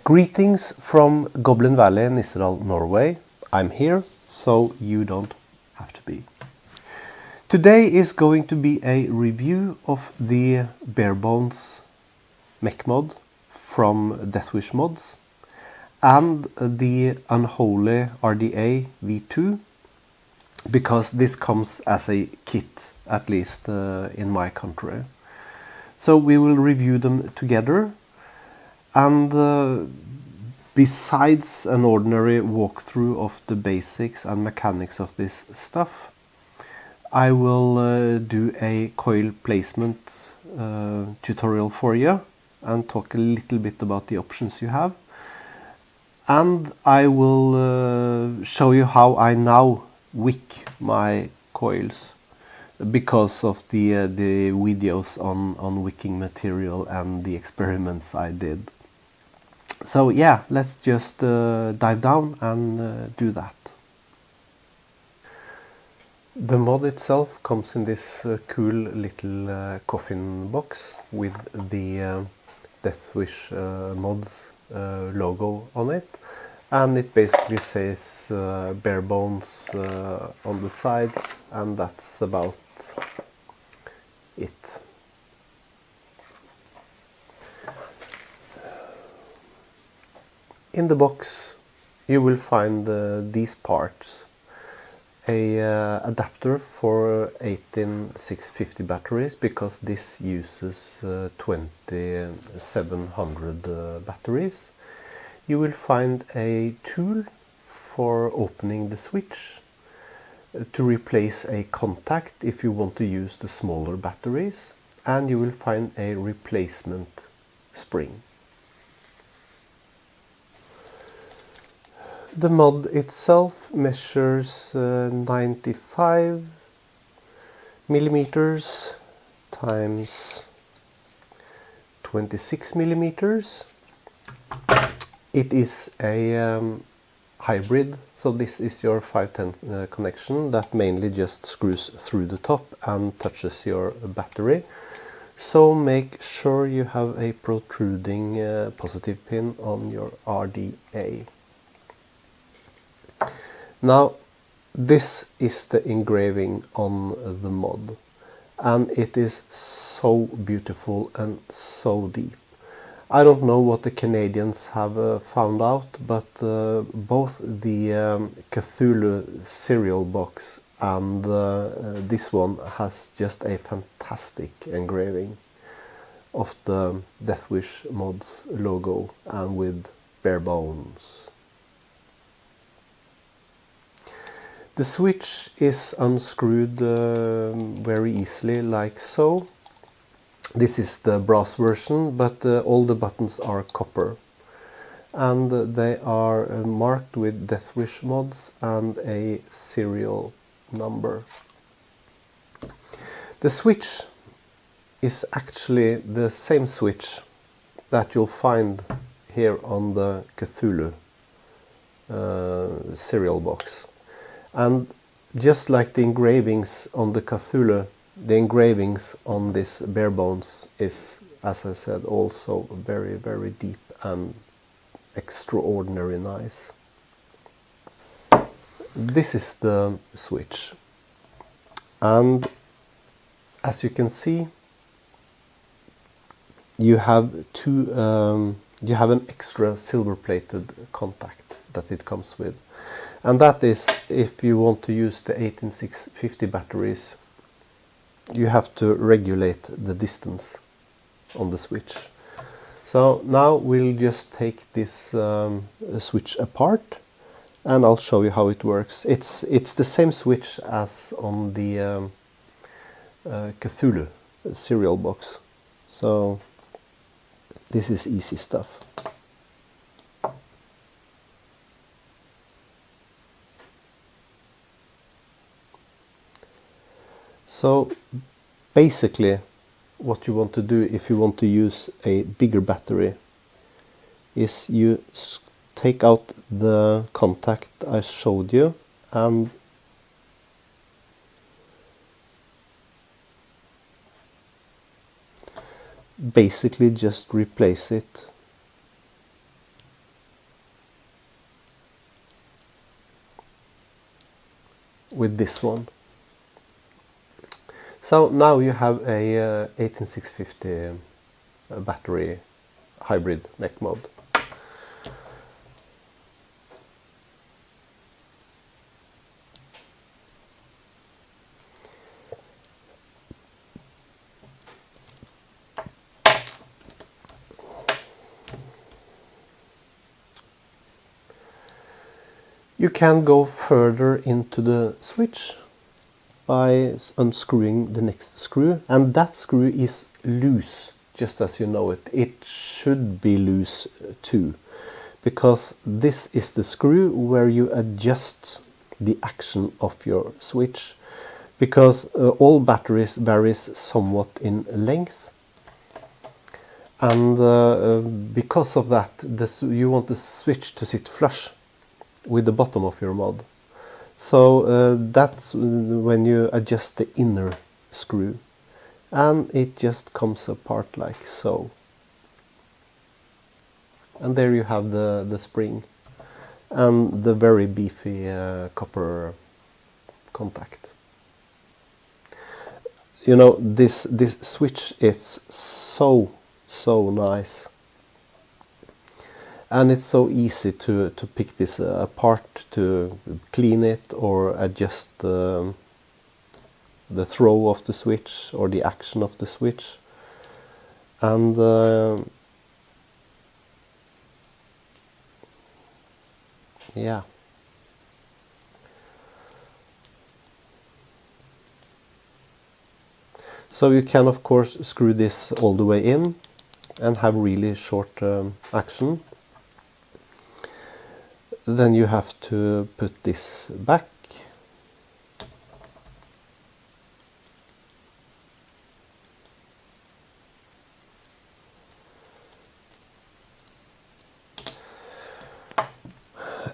Greetings from Goblin Valley, Nissedal, Norway. I'm here, so you don't have to be. Today is going to be a review of the Barebones mech mod from Deathwish Mods and the Unholy RDA V2, because this comes as a kit, at least in my country. So we will review them together. And besides an ordinary walkthrough of the basics and mechanics of this stuff, I will do a coil placement tutorial for you and talk a little bit about the options you have. And I will show you how I now wick my coils, because of the videos on wicking material and the experiments I did. So yeah, let's just dive down and do that. The mod itself comes in this cool little coffin box with the Deathwish Mods logo on it, and it basically says Barebones on the sides, and that's about it. In the box you will find these parts: a adapter for 18650 batteries, because this uses 2700 batteries. You will find a tool for opening the switch to replace a contact if you want to use the smaller batteries, and you will find a replacement spring. The mod itself measures 95 millimeters times 26 millimeters. It is a hybrid, so this is your 510 connection that mainly just screws through the top and touches your battery. So make sure you have a protruding positive pin on your RDA. Now, this is the engraving on the mod, and it is so beautiful and so deep. I don't know what the Canadians have found out, but both the Cthulhu cereal box and this one has just a fantastic engraving of the Deathwish Mods logo and with Barebones. The switch is unscrewed very easily, like so. This is the brass version, but all the buttons are copper. And they are marked with Deathwish Mods and a serial number. The switch is actually the same switch that you'll find here on the Cthulhu cereal box. And just like the engravings on the Cthulhu, the engravings on this Barebones is, as I said, also very, very deep and extraordinary nice. This is the switch, and as you can see, you have you have an extra silver-plated contact that it comes with. And that is, if you want to use the 18650 batteries, you have to regulate the distance on the switch. So now we'll just take this switch apart, and I'll show you how it works. It's the same switch as on the Cthulhu cereal box. So this is easy stuff. So basically what you want to do if you want to use a bigger battery is you take out the contact I showed you and basically just replace it with this one. So now you have a 18650 battery hybrid neck mod. You can go further into the switch by unscrewing the next screw, and that screw is loose, just as you know it. It should be loose too, because this is the screw where you adjust the action of your switch, because all batteries varies somewhat in length, and because of that you want the switch to sit flush with the bottom of your mod. So that's when you adjust the inner screw, and it just comes apart like so. And there you have the spring and the very beefy copper contact. You know, this switch is so nice. And it's so easy to pick this apart, to clean it or adjust the throw of the switch or the action of the switch. And yeah. So you can of course screw this all the way in and have really short action. Then you have to put this back.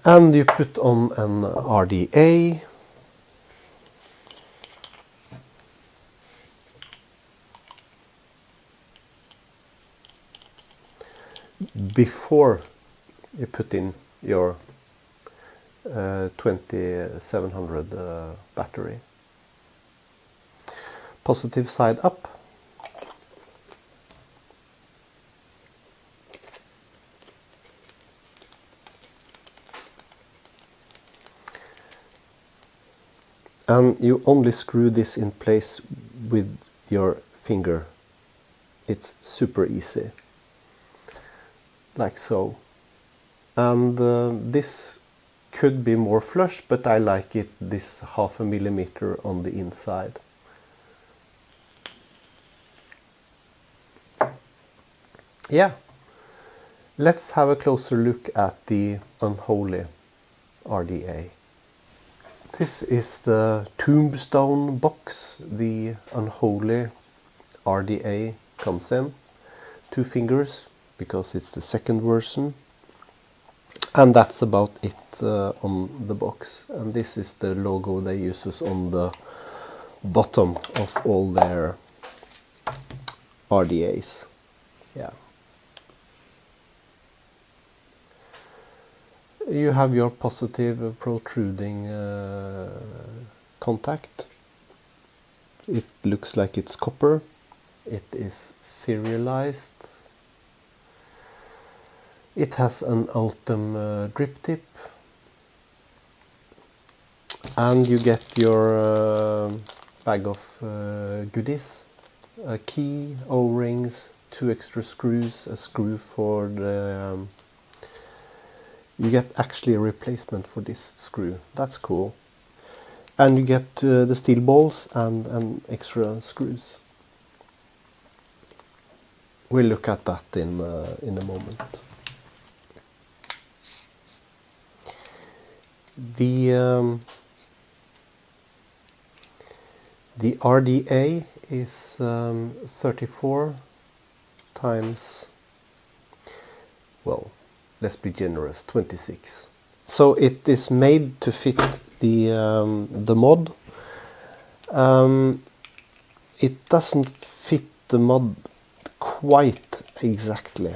And you put on an RDA. Before you put in your 2700 battery. Positive side up. And you only screw this in place with your finger. It's super easy. Like so. And this could be more flush, but I like it this 0.5 millimeter on the inside. Yeah, let's have a closer look at the Unholy RDA. This is the tombstone box the Unholy RDA comes in. 2 fingers, because it's the second version. And that's about it on the box. And this is the logo they use on the bottom of all their RDAs. Yeah. You have your positive protruding contact. It looks like it's copper. It is serialized. It has an Ultim drip tip, and you get your bag of goodies, a key, O-rings, 2 extra screws, a screw for the... you get actually a replacement for this screw. That's cool. And you get the steel balls and extra screws. We'll look at that in a moment. The RDA is 34 times, well, let's be generous, 26. So it is made to fit the mod. It doesn't fit the mod quite exactly.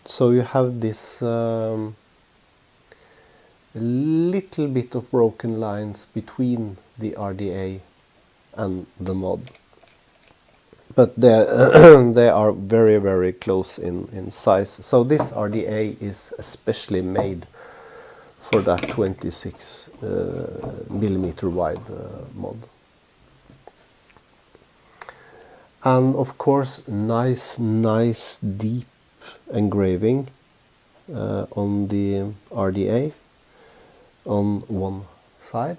So you have this a little bit of broken lines between the RDA and the mod. But they are very, very close in size. So this RDA is especially made for that 26 millimeter wide mod. And of course, nice deep engraving on the RDA on one side.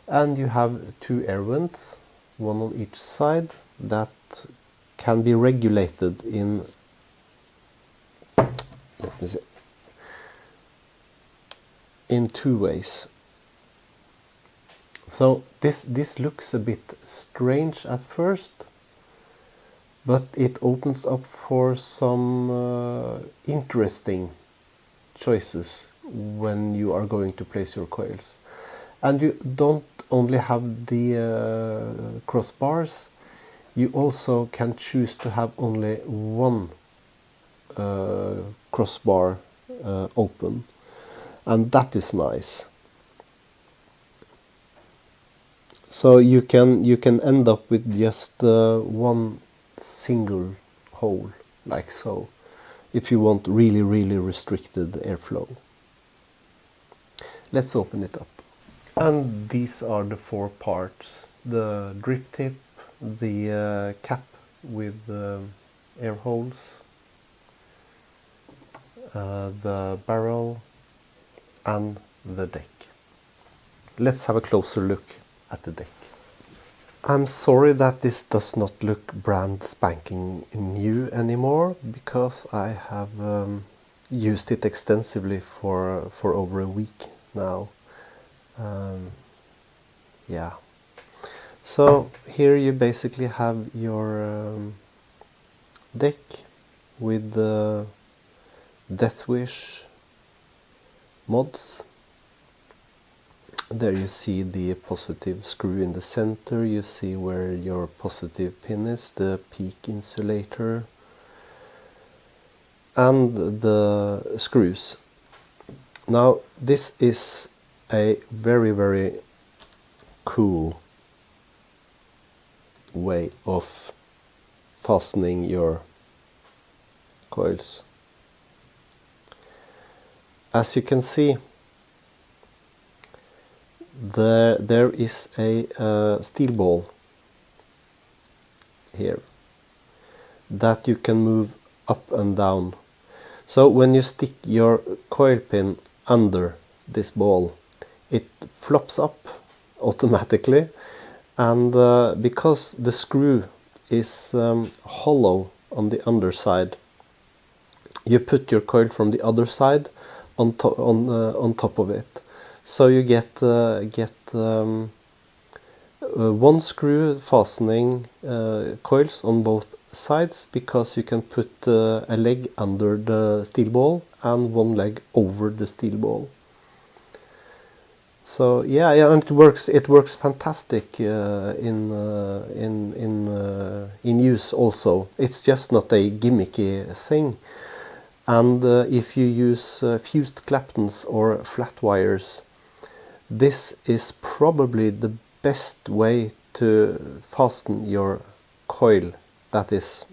And you have two air vents, one on each side, that can be regulated in, let me see, in two ways. So this looks a bit strange at first, but it opens up for some interesting choices when you are going to place your coils. And you don't only have the crossbars, you also can choose to have only one crossbar open, and that is nice. So you can end up with just one single hole, like so, if you want really restricted airflow. Let's open it up. And these are the four parts: the drip tip, the cap with air holes, the barrel, and the deck. Let's have a closer look at the deck. I'm sorry that this does not look brand spanking new anymore, because I have used it extensively for over a week now. Yeah. So here you basically have your deck with the Death Wish mods. There you see the positive screw in the center, you see where your positive pin is, the peak insulator, and the screws. Now this is a very cool way of fastening your coils. As you can see, there is a steel ball here that you can move up and down. So when you stick your coil pin under this ball, it flops up automatically, and because the screw is hollow on the underside, you put your coil from the other side on top of it. So you get one screw fastening coils on both sides, because you can put a leg under the steel ball and one leg over the steel ball. So yeah, and it works fantastic in use also. It's just not a gimmicky thing. And if you use fused claptons or flat wires, this is probably the best way to fasten your coil that is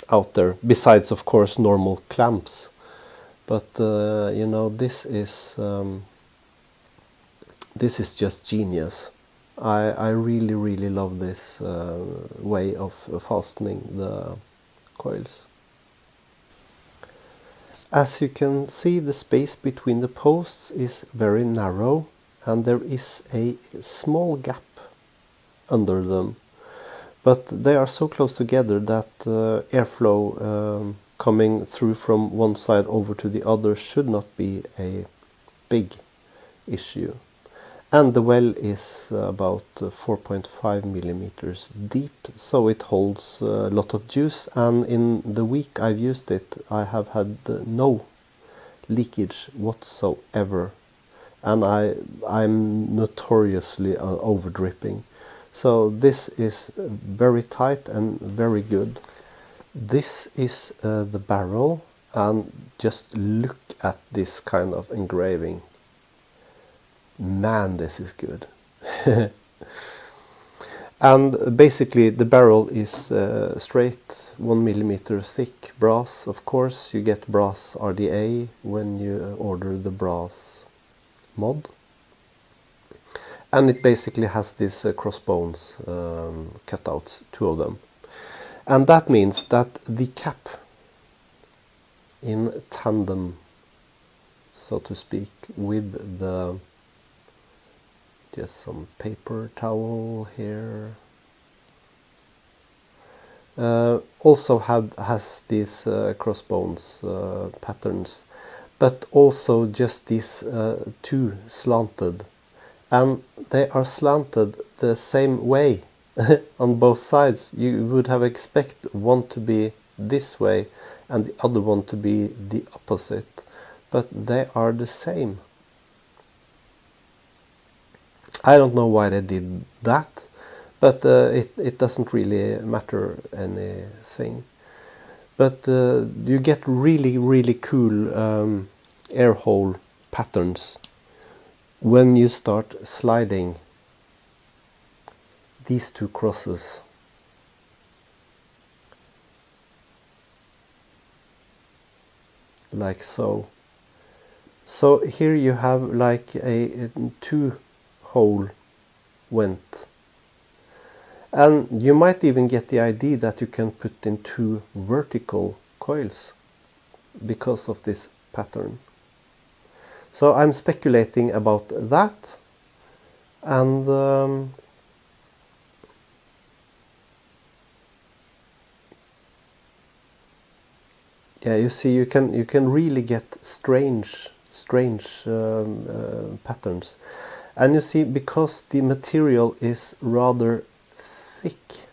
out there, besides of course normal clamps. But you know, this is just genius. I really love this way of fastening the coils. As you can see, the space between the posts is very narrow, and there is a small gap under them. But they are so close together that airflow coming through from one side over to the other should not be a big issue. And the well is about 4.5 millimeters deep, so it holds a lot of juice, and in the week I've used it I have had no leakage whatsoever, and I'm notoriously over dripping. So this is very tight and very good. This is the barrel, and just look at this kind of engraving. Man, this is good. And basically the barrel is straight 1mm thick brass. Of course you get brass RDA when you order the brass mod. And it basically has these crossbones cutouts, 2 of them. And that means that the cap in tandem, so to speak, with the, just some paper towel here, also has these crossbones patterns, but also just these 2 slanted, and they are slanted the same way on both sides. You would have expected one to be this way and the other one to be the opposite, but they are the same. I don't know why they did that, but it doesn't really matter anything. But you get really cool air hole patterns when you start sliding these 2 crosses. Like so. So here you have like a 2-hole vent. And you might even get the idea that you can put in 2 vertical coils because of this pattern. So I'm speculating about that, and yeah, you see, you can really get strange patterns. And you see, because the material is rather thick,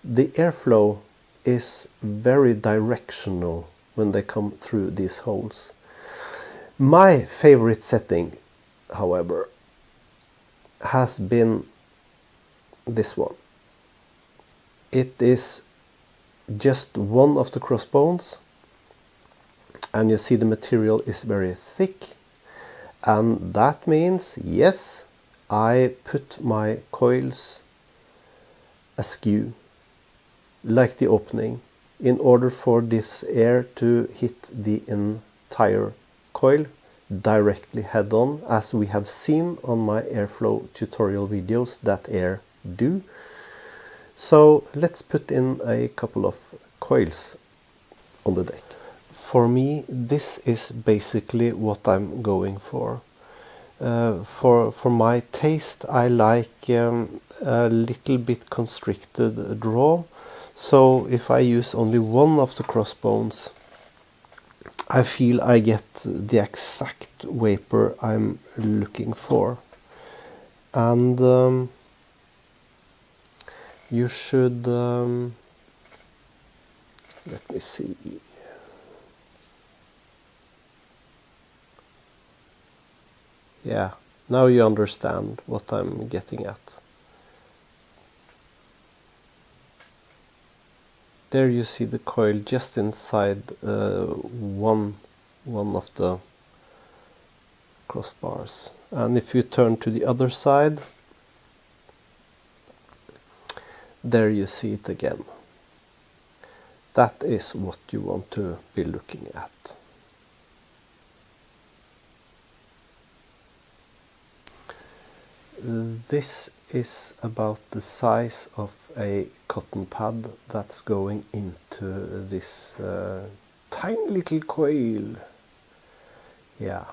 the airflow is very directional when they come through these holes. My favorite setting, however, has been this one. It is just one of the crossbones, and you see the material is very thick, and that means, yes, I put my coils askew, like the opening, in order for this air to hit the entire coil directly head on, as we have seen on my airflow tutorial videos that air do. So let's put in a couple of coils on the deck. For me, this is basically what I'm going for. For my taste, I like a little bit constricted draw. So if I use only one of the crossbones, I feel I get the exact vapor I'm looking for. And you should, let me see. Yeah, now you understand what I'm getting at. There you see the coil just inside one of the crossbars. And if you turn to the other side, there you see it again. That is what you want to be looking at. This is about the size of a cotton pad that's going into this tiny little coil. Yeah.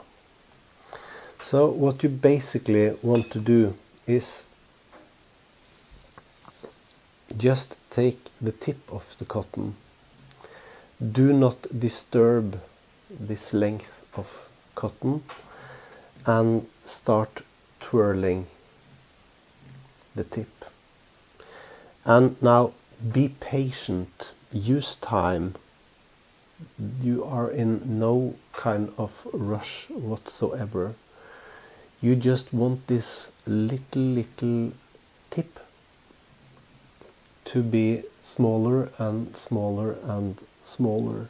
So what you basically want to do is just take the tip of the cotton. Do not disturb this length of cotton and start twirling the tip. And now be patient, use time. You are in no kind of rush whatsoever. You just want this little tip to be smaller and smaller and smaller.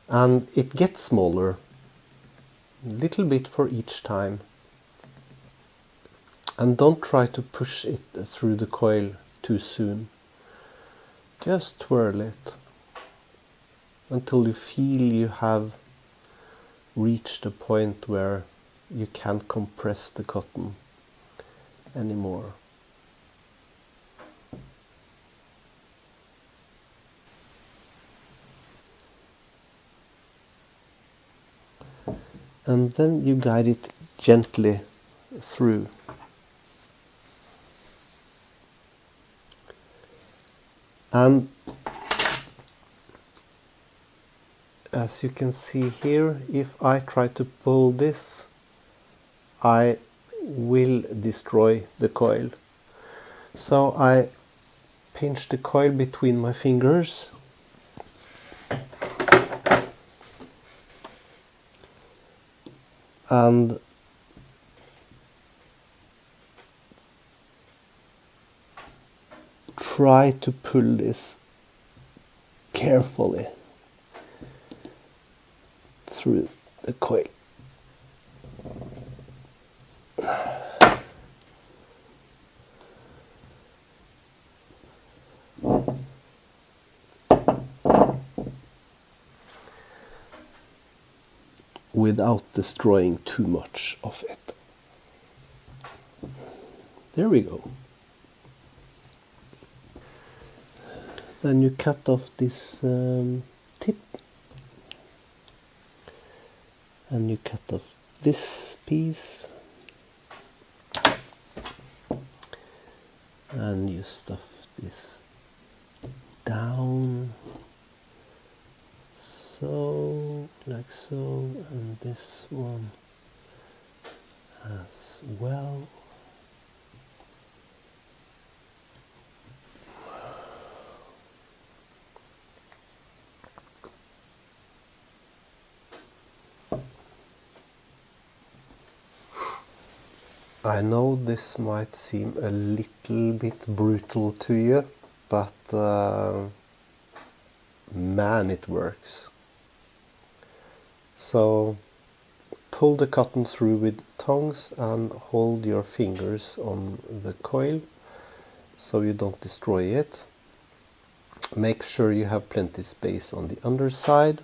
And it gets smaller little bit for each time. And don't try to push it through the coil too soon. Just twirl it until you feel you have reached a point where you can't compress the cotton anymore. And then you guide it gently through. And as you can see here, if I try to pull this, I will destroy the coil. So I pinch the coil between my fingers and try to pull this carefully through the coil. Without destroying too much of it. There we go. Then you cut off this tip, and you cut off this piece, and you stuff this down, so, like so, and this one as well. I know this might seem a little bit brutal to you, but man, it works. So pull the cotton through with tongs and hold your fingers on the coil so you don't destroy it. Make sure you have plenty space on the underside,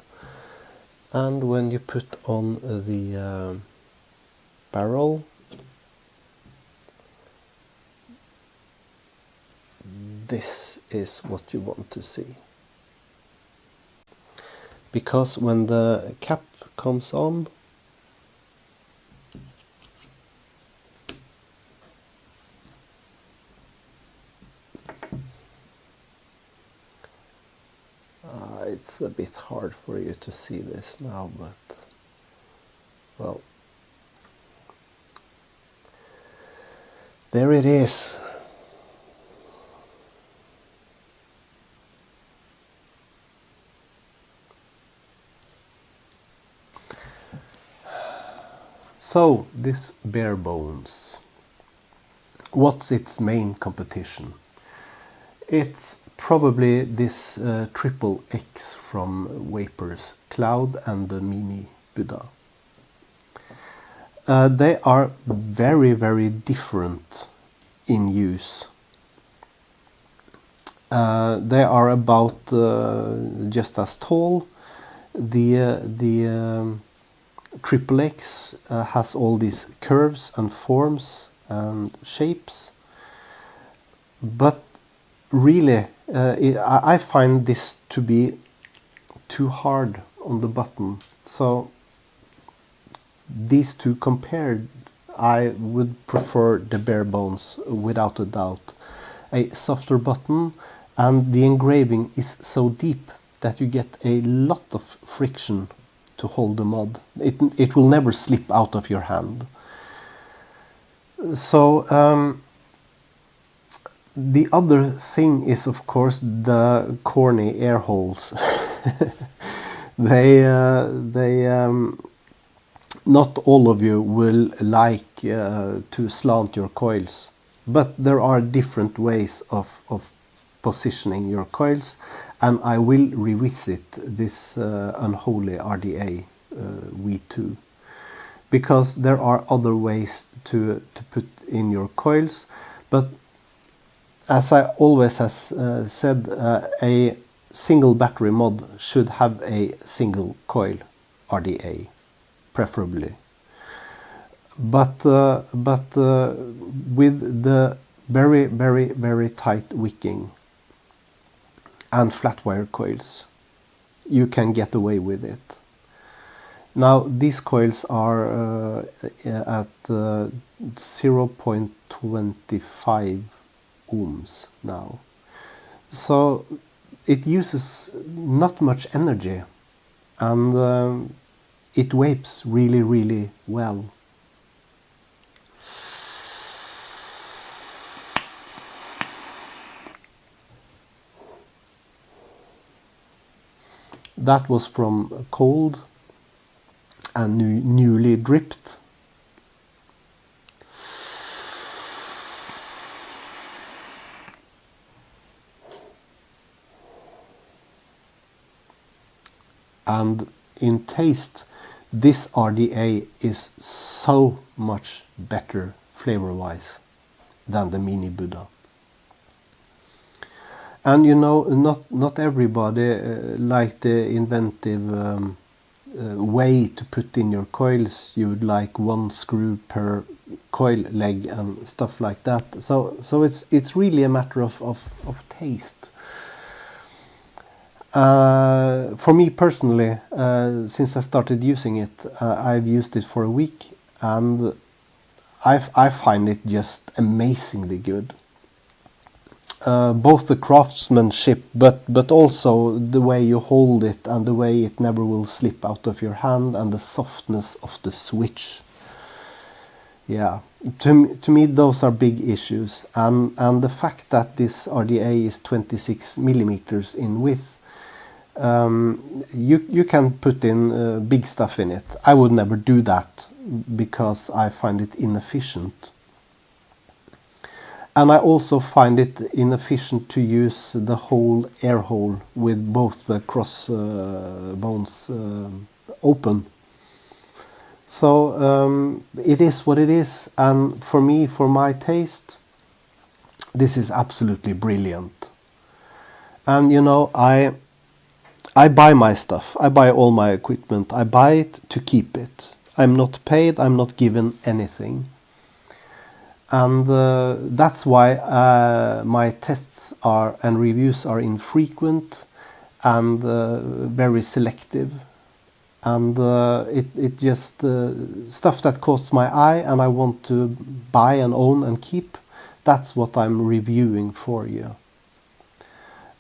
and when you put on the barrel, this is what you want to see. Because when the cap comes on, it's a bit hard for you to see this now, but well, there it is. So, this Barebones, what's its main competition? It's probably this triple X from Vapor's Cloud and the Mini Buddha. They are very, very different in use. They are about just as tall. The Triple X has all these curves and forms and shapes, but really I find this to be too hard on the button. So these two compared, I would prefer the Barebones without a doubt. A softer button, and the engraving is so deep that you get a lot of friction to hold the mod. It will never slip out of your hand. So the other thing is, of course, the corny air holes. Not all of you will like to slant your coils, but there are different ways of positioning your coils, and I will revisit this Unholy RDA V2 because there are other ways to put in your coils. But as I always has said, a single battery mod should have a single coil RDA, preferably. But with the very tight wicking and flat wire coils, you can get away with it. Now these coils are at 0.25 ohms now, so it uses not much energy, and it vapes really well. That was from cold and newly dripped. And in taste, this RDA is so much better flavor-wise than the Mini Buddha. And you know, not everybody like the inventive way to put in your coils. You would like one screw per coil leg and stuff like that. So it's really a matter of taste. For me personally, since I started using it, I've used it for a week, and I find it just amazingly good. Both the craftsmanship, but also the way you hold it and the way it never will slip out of your hand, and the softness of the switch. Yeah, to me those are big issues, and the fact that this RDA is 26 millimeters in width, you can put in big stuff in it. I would never do that because I find it inefficient. And I also find it inefficient to use the whole air hole with both the cross bones open. So it is what it is, and for me, for my taste, this is absolutely brilliant. And you know, I buy my stuff, I buy all my equipment, I buy it to keep it. I'm not paid, I'm not given anything. And that's why my tests are and reviews are infrequent and very selective. And it just stuff that caught my eye and I want to buy and own and keep. That's what I'm reviewing for you.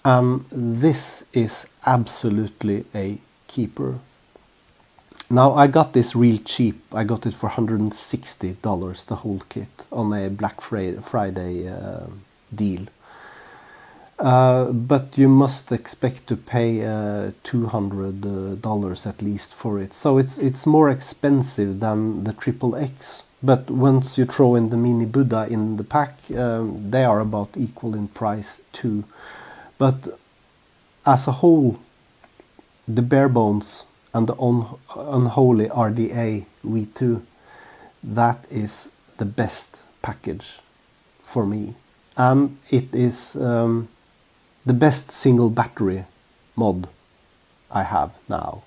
And this is absolutely a keeper. Now I got this real cheap. I got it for $160, the whole kit, on a Black Friday deal. But you must expect to pay $200 at least for it. So it's more expensive than the XXX. But once you throw in the Mini Buddha in the pack, they are about equal in price too. But as a whole, the Barebones and the Unholy RDA V2, that is the best package for me. And it is the best single battery mod I have now.